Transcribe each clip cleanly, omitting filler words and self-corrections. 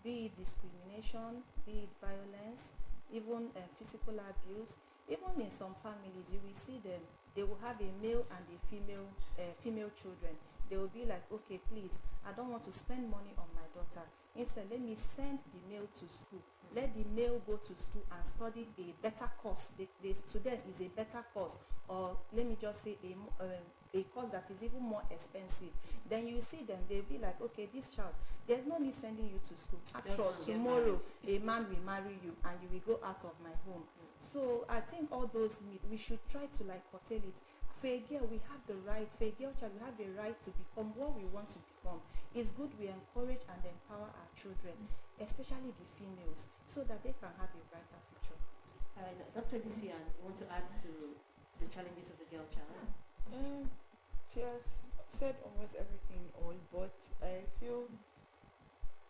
be it discrimination, be it violence, even physical abuse. Even in some families, you will see them, they will have a male and a female children. They will be like, okay, please, I don't want to spend money on my daughter. Instead, let me send the male to school. Let the male go to school and study a better course. To them is a better course, or let me just say a course that is even more expensive. Then you see them, they'll be like, okay, this child, there's no need sending you to school. After all, tomorrow a man will marry you and you will go out of my home. So I think all those we should try to like curtail it. For a girl, we have the right, for a girl child, we have the right to become what we want to become. It's good we encourage and empower our children, especially the females, so that they can have a brighter future. All right, Dr. Lucian, you want to add to the challenges of the girl child? She has said almost everything all, but I feel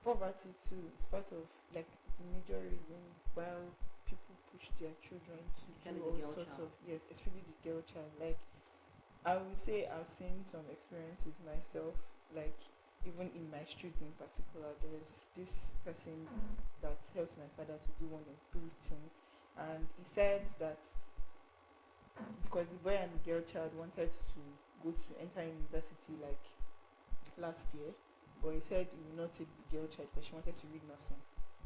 poverty too is part of like the major reason why people push their children to do all sorts of, yes, especially the girl child. Like I would say I've seen some experiences myself, like even in my street in particular, there's this person that helps my father to do one or two things, and he said that because the boy and the girl child wanted to go to enter university like last year, but he said he would not take the girl child because she wanted to read nursing.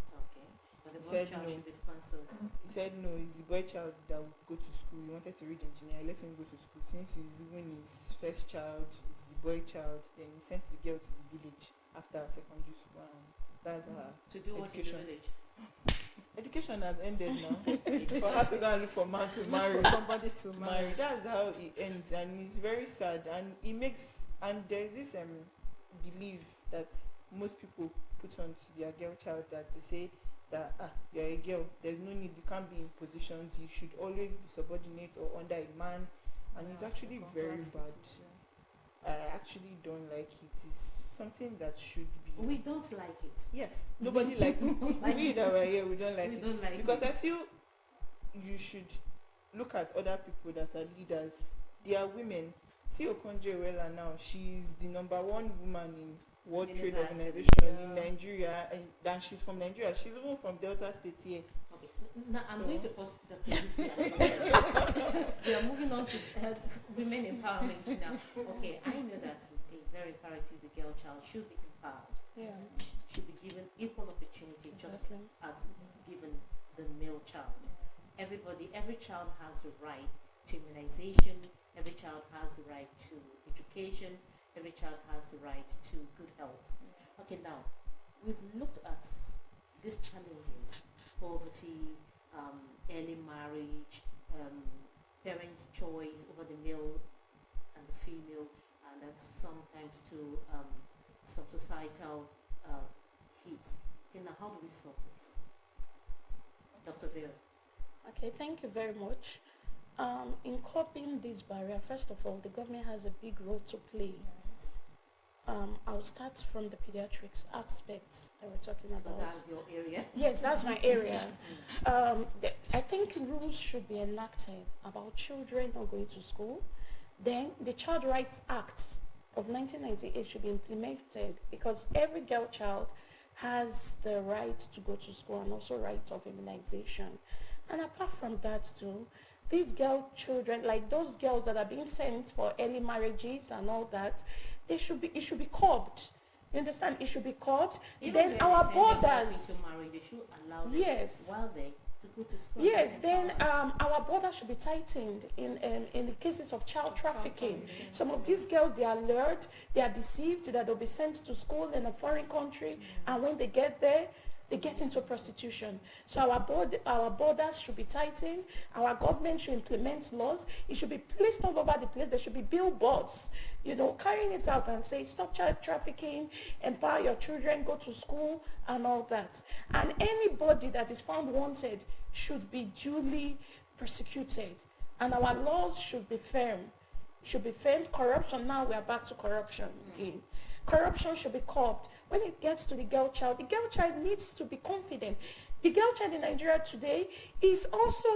Okay, but the boy child should be sponsored. He said no, it's the boy child that would go to school. He wanted to read engineering. Let him go to school. Since he's even his first child is the boy child, then he sent the girl to the village after secondary school, and that's her to do what in the village. Education has ended now. For her to go and look for man to marry, somebody to marry. That's how it ends, and it's very sad. And it makes, and there's this belief that most people put onto their girl child, that they say that you're a girl, there's no need, you can't be in positions, you should always be subordinate or under a man, and it's actually very bad. I actually don't like it. It's something that should be. We don't like it. Yes, nobody likes it. We that were here, we don't like it. Because I feel you should look at other people that are leaders. They are women. See Okonjo-Iweala now. She's the number one woman in World Trade Organization in Nigeria, and she's from Nigeria. She's even from Delta State here. Okay. Now I'm going to post Dr. Lucy. We are moving on to women empowerment now. Okay, I know that it's very imperative the girl child should be empowered. Yeah. Should be given equal opportunity, just as it's given the male child. Every child has the right to immunization. Every child has the right to education. Every child has the right to good health. Okay, now we've looked at these challenges: poverty, early marriage, parents' choice over the male and the female, and sometimes to some societal hits. Okay, now how do we solve this, Dr. Vera? Okay, thank you very much. In coping this barrier, first of all, the government has a big role to play. I'll start from the pediatrics aspects that we're talking about. So that's your area? Yes, that's my area. I think rules should be enacted about children not going to school. Then the Child Rights Act of 1998 should be implemented, because every girl child has the right to go to school and also right of immunization. And apart from that too, these girl children, like those girls that are being sent for early marriages and all that, it should be curbed. You understand? It should be curbed. Even then our borders. To marry, they should allow them while they to go to school. Yes, then our borders should be tightened in the cases of child trafficking. Some of these girls, they are lured, they are deceived that they'll be sent to school in a foreign country, and when they get there, they get into prostitution. So our borders should be tightened. Our government should implement laws. It should be placed all over the place. There should be billboards, carrying it out and say, stop child trafficking, empower your children, go to school, and all that. And anybody that is found wanted should be duly prosecuted. And our laws should be firm. Corruption, now we are back to corruption again. Corruption should be curbed. When it gets to the girl child needs to be confident. The girl child in Nigeria today is also,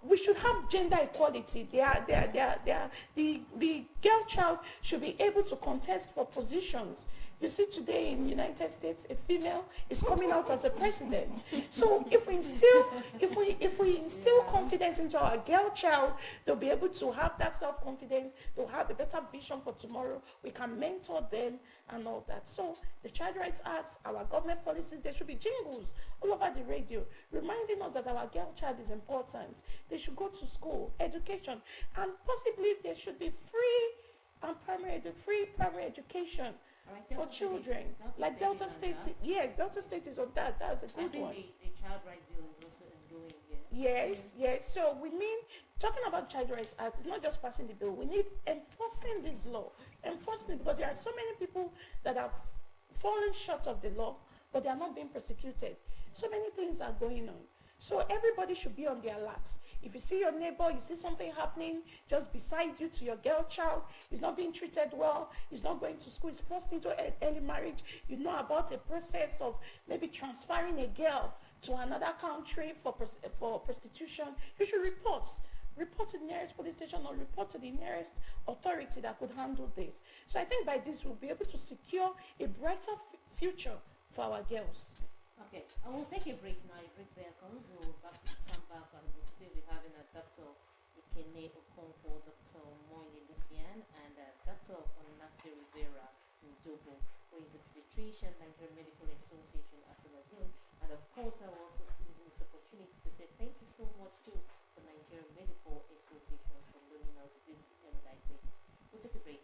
we should have gender equality. The girl child should be able to contest for positions You see today in United States, a female is coming out as a president. So if we instill confidence into our girl child, they'll be able to have that self-confidence, they'll have a better vision for tomorrow, we can mentor them and all that. So the Child Rights Acts, our government policies, there should be jingles all over the radio reminding us that our girl child is important. They should go to school, education, and possibly there should be free primary education for children. Like Delta State, yes, Delta State is on that. That's a good one. The child right bill is also ongoing here. Yes. So we mean, talking about Child Rights Act, it's not just passing the bill. We need enforcing this law. Enforcing it, because there are so many people that have fallen short of the law, but they are not being prosecuted. So many things are going on. So everybody should be on their alert. If you see your neighbor, you see something happening just beside you to your girl child, he's not being treated well, he's not going to school, he's forced into early marriage, you know about a process of maybe transferring a girl to another country for prostitution, you should report to the nearest police station or report to the nearest authority that could handle this. So I think by this we'll be able to secure a brighter future for our girls. Okay, I will take a break now. A break there comes. We'll come back and we'll still be having a Dr. Ikene Okonkwo, Dr. Moyni Lucian, and Dr. Onati Rivera Ndobo, who is a pediatrician, Nigerian Medical Association, Asaba. And of course, I will also use this opportunity to say thank you so much to the Nigerian Medical Association for loaning us this erudite ladies. We'll take a break.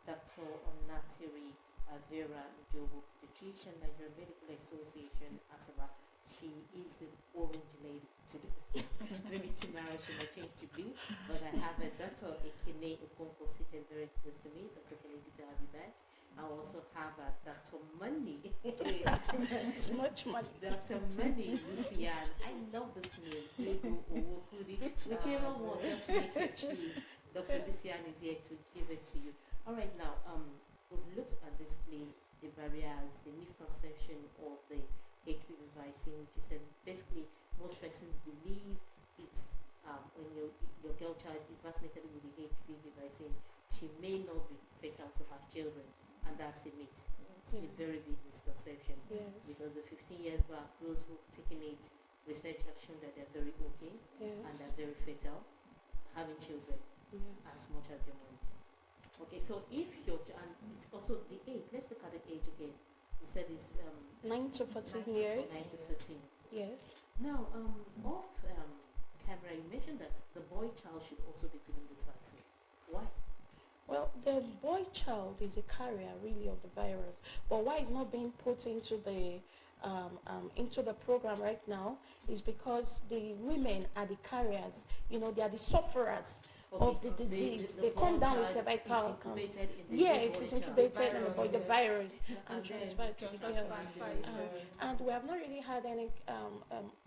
Dr. Onatiri Vera Ndobo, pediatrician, Nigerian Medical Association, Asaba. She is the orange lady today. Maybe tomorrow she might change to blue. But I have a Dr. Ikene Okonkwo seated very close to me. Dr. Ikene, good to have you back. I also have a Dr. Money. It's much money. Dr. Money Lucian. I love this name. Ego or Kudi. Whichever one, just make you choose. Dr. Lucian is here to give it to you. All right, now, we've looked at basically the barriers, the misconception of the HPV vaccine, which is basically most persons believe it's when your girl child is vaccinated with the HPV vaccine, she may not be fertile to have children, and that's a myth. It's a very big misconception. Yes. Because the 15 years back, those who've taken it, research have shown that they're very okay and they're very fertile, having children as much as they want. Okay, so if and it's also the age. Let's look at the age again. We said it's 9 to 14 years. 9 to 14. Yes. Now, off camera, you mentioned that the boy child should also be given this vaccine. Why? Well, the boy child is a carrier really of the virus, but why it's not being put into the program right now is because the women are the carriers. You know, they are the sufferers of the disease. They come down with cervical cancer. Yes, it's incubated in the body, the virus, and transferred to the girls. And we have not really had any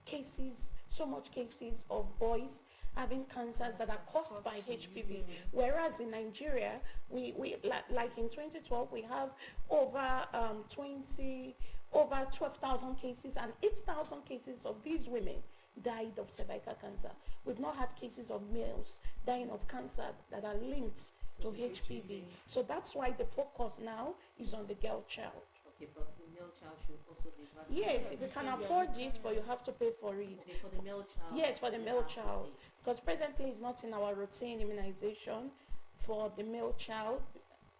cases, so much cases of boys having cancers that are caused by HPV. Whereas in Nigeria, we like in 2012, we have over 12,000 cases, and 8,000 cases of these women died of cervical cancer. We've not had cases of males dying of cancer that are linked to HPV. So that's why the focus now is on the girl child. Okay, but the male child should also be vaccinated. Yes, if you can afford it, but you have to pay for it. Okay, for the male child. Yes, for the you male have to child. pay. Because presently it's not in our routine immunization for the male child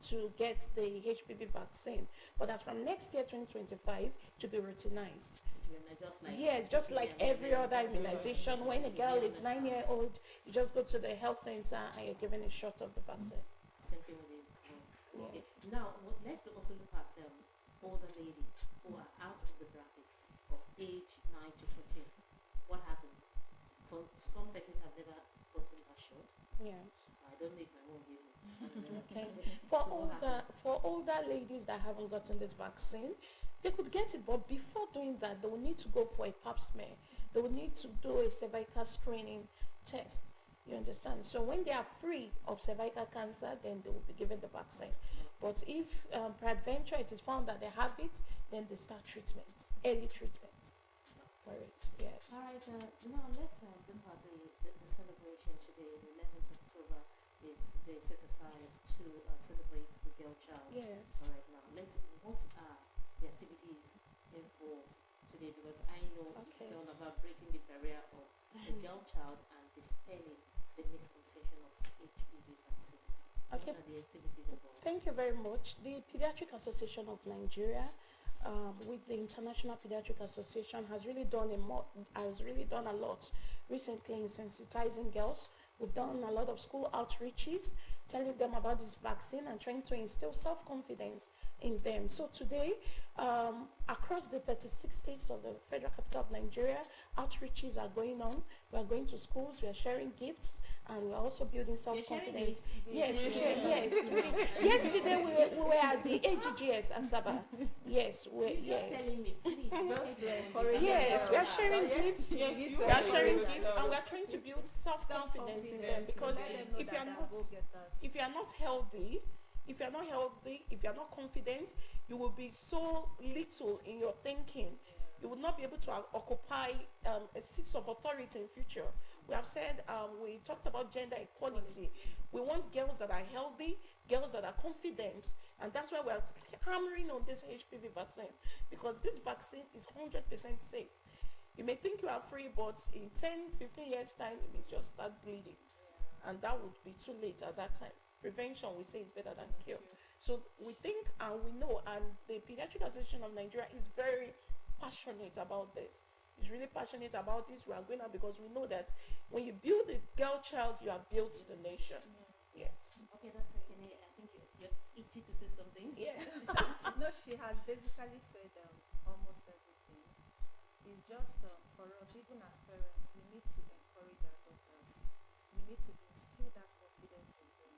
to get the HPV vaccine. But as from next year, 2025, to be routinized. Just like Yes, just like every other immunization. When a girl is 9 years old, you just go to the health center and you're given a shot of the vaccine. Same thing with the okay. Now let's also look at older ladies who are out of the bracket of age 9 to 14. What happens? For some persons have never gotten a shot. Yeah. I don't think my mom gave me. Okay. So For older ladies that haven't gotten this vaccine, they could get it, but before doing that, they will need to go for a pap smear. They will need to do a cervical screening test. You understand? So when they are free of cervical cancer, then they will be given the vaccine. But if peradventure it is found that they have it, then they start treatment, early treatment for it. Yes. All right. Now let's look at the celebration today. The 11th of October is they set aside to celebrate the girl child. Yes. All right. Now what are the activities involved today? Because I know it's all about breaking the barrier of the girl child and dispelling the misconception of HPV vaccine. Okay. What are the activities involved? Thank you very much. The Pediatric Association of Nigeria, with the International Pediatric Association, has really done a lot recently in sensitizing girls. We've done a lot of school outreaches, telling them about this vaccine and trying to instill self-confidence in them. So today, across the 36 states of the Federal Capital of Nigeria, outreaches are going on. We are going to schools, we are sharing gifts, and we are also building self-confidence. Yes, we share, yes. Yesterday we were at the AGGS Asaba. Yes, Just telling me, please. yes, we are sharing gifts. We are sharing gifts, and we are trying to build self-confidence in them, because if you are not healthy, if you are not confident, you will be so little in your thinking. You will not be able to occupy a seat of authority in future. We have said, we talked about gender equality. We want girls that are healthy, girls that are confident, and that's why we are hammering on this HPV vaccine, because this vaccine is 100% safe. You may think you are free, but in 10, 15 years time, it may just start bleeding. And that would be too late at that time. Prevention, we say, is better than cure. So we think and we know, and the Pediatric Association of Nigeria is very passionate about this. It's really passionate about this. We are going out because we know that when you build a girl child, you have built the nation. Yes. Okay, that's okay. I think you're itchy to say something. Yeah. No, she has basically said almost everything. It's just for us, even as parents, we need to encourage our daughters. We need to instill that confidence in them.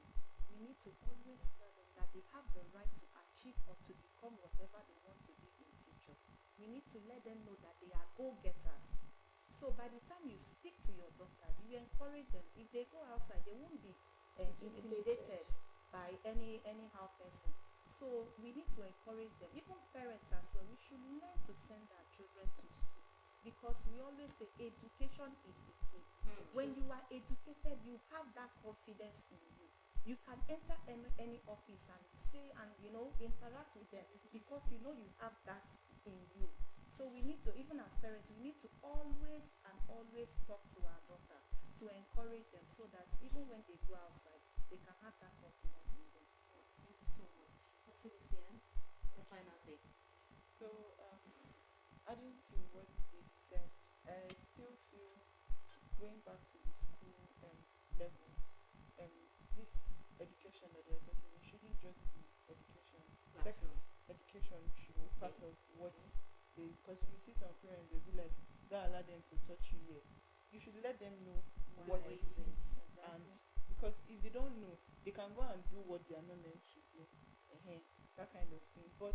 We need to always tell them that they have the right to achieve or to become whatever they want to be in future. We need to let them know that they are go-getters. So by the time you speak to your daughters, you encourage them. If they go outside, they won't be intimidated by anyhow person. So we need to encourage them. Even parents as well, we should learn to send our children to school, because we always say education is the key. When you are educated, you have that confidence in you. You can enter any office and say and interact with them, because you have that in you. So we need to, even as parents, we need to always talk to our daughter to encourage them, so that even when they go outside, they can have that confidence in them. Thank you so much. What's Lucian? The final take. So, adding to what they've said, I still feel going back to the school level, this education that they're talking, it shouldn't just be education. Sex education should be part of what they, because you see some parents, they'll be like, don't allow them to touch you yet. You should let them know what it is. And because if they don't know, they can go and do what they are not meant to do. That kind of thing. But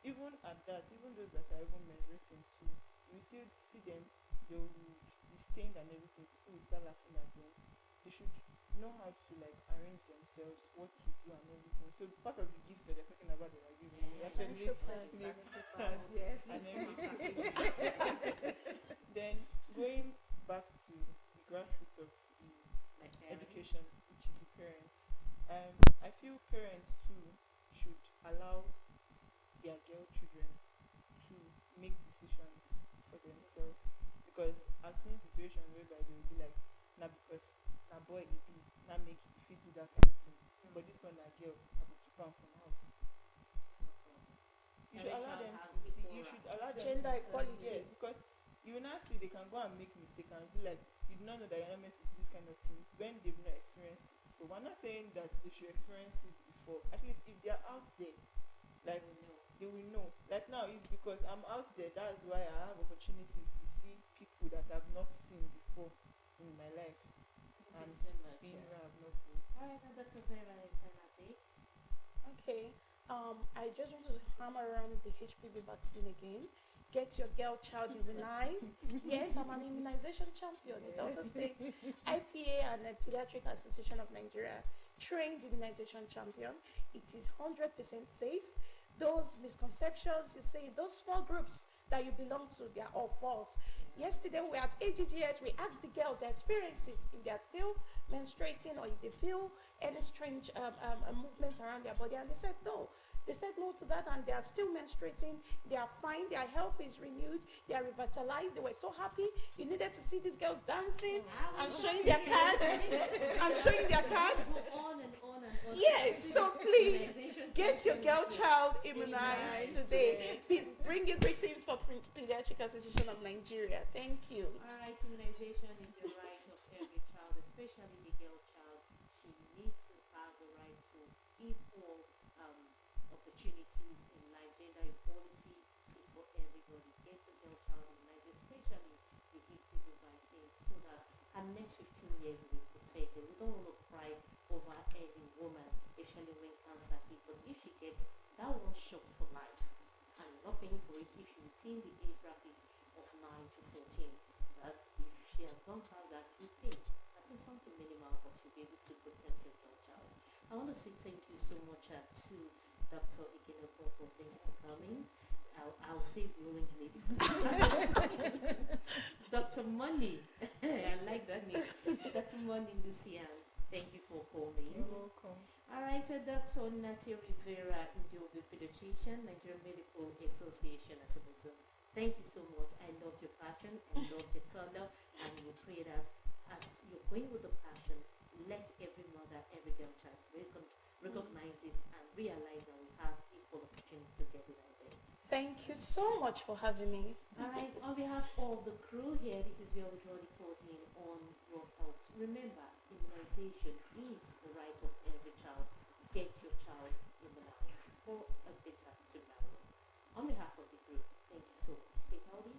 even at that, even those that are even menstruating too, you will still see them, they will be stained and everything. People will start laughing at them. They should know how to like arrange themselves, what to do and everything. So part of the gifts that they're talking about, they are giving. They Yes. actually Yes. Yes. and everything. Then going back to the grassroots of the Like parents. education, which is the parents. I feel parents too should allow their girl children to make decisions for themselves, because I've seen situations whereby they will be like, nah, because na boy it be, now make if you do that kind of thing. But this one a girl, I will keep am from house. You should Every allow child them has to see. equal You should rights. allow them Gender to see. equality. Yes, because you will now see they can go and make mistake and be like, you do not know that you're not meant to do this kind of thing when they've not experienced it before. We're not saying that they should experience it before. At least if they're out there, like We know. they will know. Like now, it's because I'm out there. That's why I have opportunities to see people that I've not seen before in my life. Thank And you so much. being where I've not been. Alright, and that's a very valid take. Okay. I just want to hammer around the HPV vaccine again. Get your girl child immunized. Yes, I'm an immunization champion in Delta State. IPA and the Pediatric Association of Nigeria trained immunization champion. It is 100% safe. Those misconceptions you say, those small groups that you belong to, they are all false. Yesterday we were at AGGS, we asked the girls their experiences, if they are still menstruating or if they feel any strange movements around their body, and they said no. They said no to that, and they are still menstruating. They are fine. Their health is renewed. They are revitalized. They were so happy. You needed to see these girls dancing and showing their cards and showing their cards. Go on and on and on. Yes, so please Immunization get your champion girl is child immunized Immunized. today. Bring your greetings for Pediatric Association of Nigeria. Thank you. Alright, immunization is the right of every child, especially the girl child. She needs to have the right to equal opportunities in life. Gender equality is for everybody. Get your girl child immunized, especially the HPV vaccine, so that her next 15 years will be protected. We don't want to cry over every woman, especially when cancer hits. But if she gets that one shot for life and not paying for it, if she within the age bracket of 9 to 14, that if she has not had that, you pay. That is something minimal, but you'll be able to protect your girl child. I want to say thank you so much to Dr. Ikenopoko. Thank you for coming. I'll save the orange lady for Dr. Money. I like that name. Dr. Money Lucian. Thank you for coming. You're welcome. Alright, Dr. Nati Rivera, Indiobi Pediatrician, Nigerian Medical Association, Asaba. Thank you so much. I love your passion. I love your color. And we pray that as you're going with the passion, let every mother, every girl child recognize this and realize that we have equal opportunity to get it out there. Thank you so much for having me. Alright, on behalf of the crew here, this is where we draw the curtain on your health. Remember, immunization is the right of every child. Get your child immunized for a better tomorrow. On behalf of the group, thank you so much. Stay healthy.